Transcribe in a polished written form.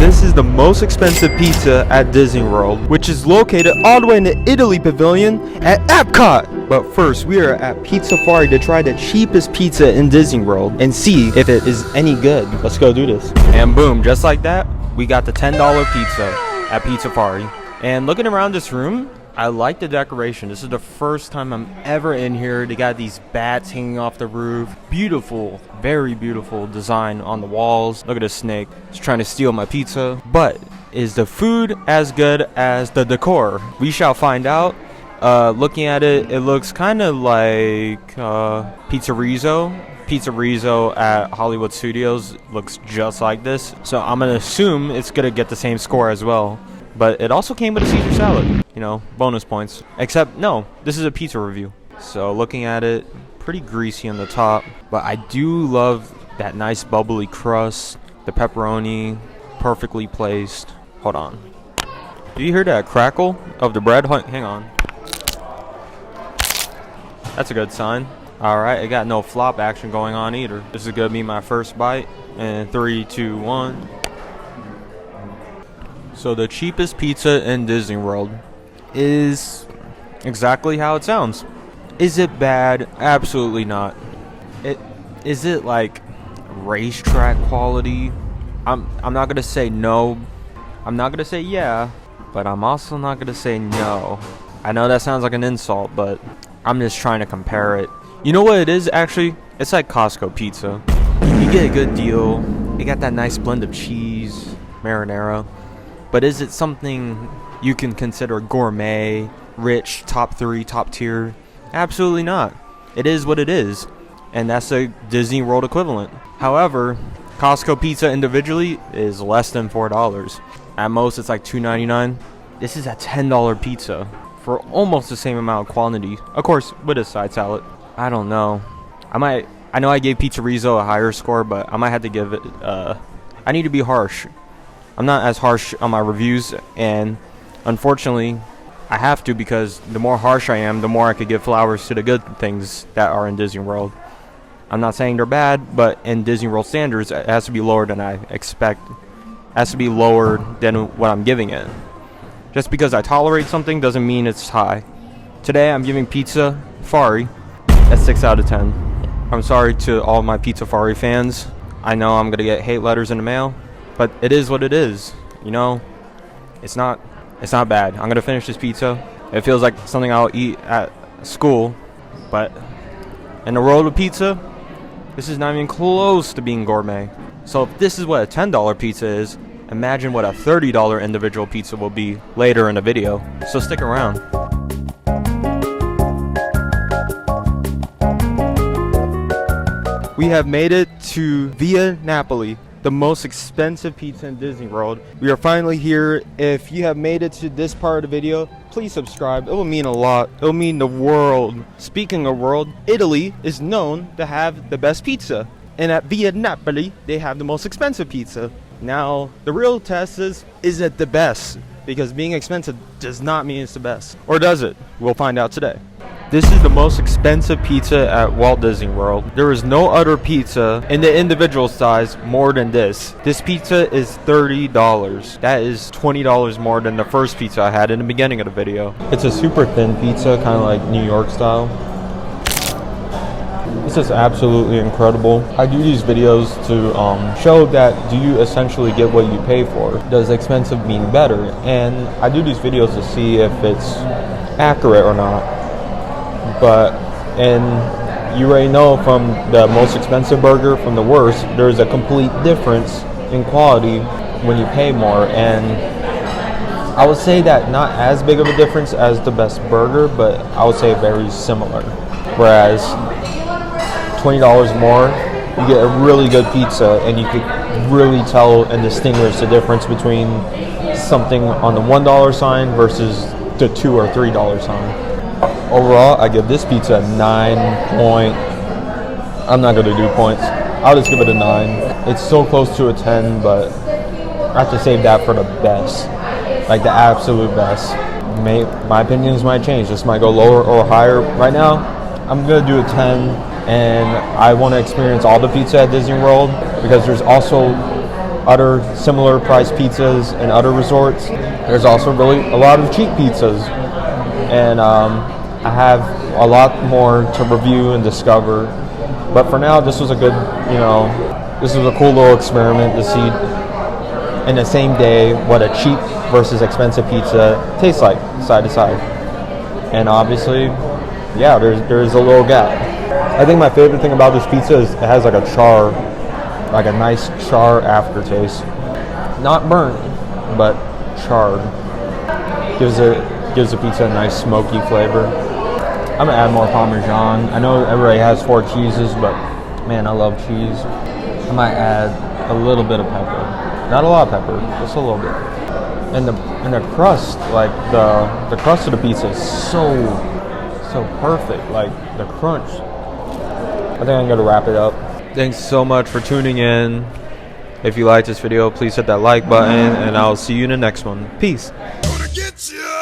This is the most expensive pizza at Disney World, which is located all the way in the Italy Pavilion at Epcot. But first, we are at Pizzafari to try the cheapest pizza in Disney World and see if it is any good. Let's go do this. And boom, just like that, we got the $10 pizza at Pizzafari. And looking around this room, I like the decoration. This is the first time I'm ever in here. They got these bats hanging off the roof. Beautiful, very beautiful design on the walls. Look at this snake. It's trying to steal my pizza. But is the food as good as the decor? We shall find out. Looking at it, it looks kind of like Pizzerizzo. Pizzerizzo at Hollywood Studios looks just like this. So I'm going to assume it's going to get the same score as well. But it also came with a Caesar salad, you know, bonus points. Except, no, this is a pizza review. So looking at it, pretty greasy on the top. But I do love that nice bubbly crust. The pepperoni, perfectly placed. Hold on. Do you hear that crackle of the bread? Hang on. That's a good sign. Alright, it got no flop action going on either. This is going to be my first bite. And 3, 2, 1. So the cheapest pizza in Disney World is exactly how it sounds. Is it bad? Absolutely not. Is it like racetrack quality? I'm not gonna say no. I'm not gonna say yeah, but I'm also not gonna say no. I know that sounds like an insult, but I'm just trying to compare it. You know what it is actually? It's like Costco pizza. You get a good deal. You got that nice blend of cheese, marinara. But is it something you can consider gourmet, rich, top 3, top tier? Absolutely not. It is what it is. And that's a Disney World equivalent. However, Costco pizza individually is less than $4. At most, it's like $2.99. This is a $10 pizza for almost the same amount of quantity. Of course, with a side salad. I don't know. I know I gave Pizzerizzo a higher score, but I might have to give it, I need to be harsh. I'm not as harsh on my reviews, and unfortunately, I have to, because the more harsh I am, the more I could give flowers to the good things that are in Disney World. I'm not saying they're bad, but in Disney World standards, it has to be lower than I expect. It has to be lower than what I'm giving it. Just because I tolerate something doesn't mean it's high. Today, I'm giving Pizzafari a 6 out of 10. I'm sorry to all my Pizzafari fans. I know I'm going to get hate letters in the mail. But it is what it is, you know. It's not bad. I'm gonna finish this pizza. It feels like something I'll eat at school, but in the world of pizza, this is not even close to being gourmet. So if this is what a $10 pizza is, imagine what a $30 individual pizza will be later in the video. So stick around. We have made it to Via Napoli, the most expensive pizza in Disney World. We are finally here. If you have made it to this part of the video, please subscribe. It will mean a lot. It will mean the world. Speaking of world, Italy is known to have the best pizza. And at Via Napoli, they have the most expensive pizza. Now, the real test is it the best? Because being expensive does not mean it's the best. Or does it? We'll find out today. This is the most expensive pizza at Walt Disney World. There is no other pizza in the individual size more than this. This pizza is $30. That is $20 more than the first pizza I had in the beginning of the video. It's a super thin pizza, kind of like New York style. This is absolutely incredible. I do these videos to show that do you essentially get what you pay for? Does expensive mean better? And I do these videos to see if it's accurate or not. And you already know from the most expensive burger from the worst, there's a complete difference in quality when you pay more. And I would say that not as big of a difference as the best burger, but I would say very similar. Whereas $20 more, you get a really good pizza, and you could really tell and distinguish the difference between something on the $1 sign versus the $2 or $3 sign. Overall, I give this pizza a 9 point. I'm not going to do points. I'll just give it a 9. It's so close to a 10, but I have to save that for the best. Like the absolute best. My opinions might change. This might go lower or higher. Right now, I'm going to do a 10. And I want to experience all the pizza at Disney World, because there's also other similar priced pizzas in other resorts. There's also really a lot of cheap pizzas, and I have a lot more to review and discover. But for now, this was a good, this was a cool little experiment to see in the same day what a cheap versus expensive pizza tastes like side to side. And obviously, yeah, there's a little gap. I think my favorite thing about this pizza is it has like a nice char aftertaste. Not burnt, but charred. Gives the pizza a nice smoky flavor. I'm gonna add more Parmesan. I know everybody has 4 cheeses, but man, I love cheese. I might add a little bit of pepper. Not a lot of pepper, just a little bit. And the crust, like the crust of the pizza is so perfect. Like the crunch. I think I'm gonna wrap it up. Thanks so much for tuning in. If you liked this video, please hit that like button, and I'll see you in the next one. Peace. Gonna get you.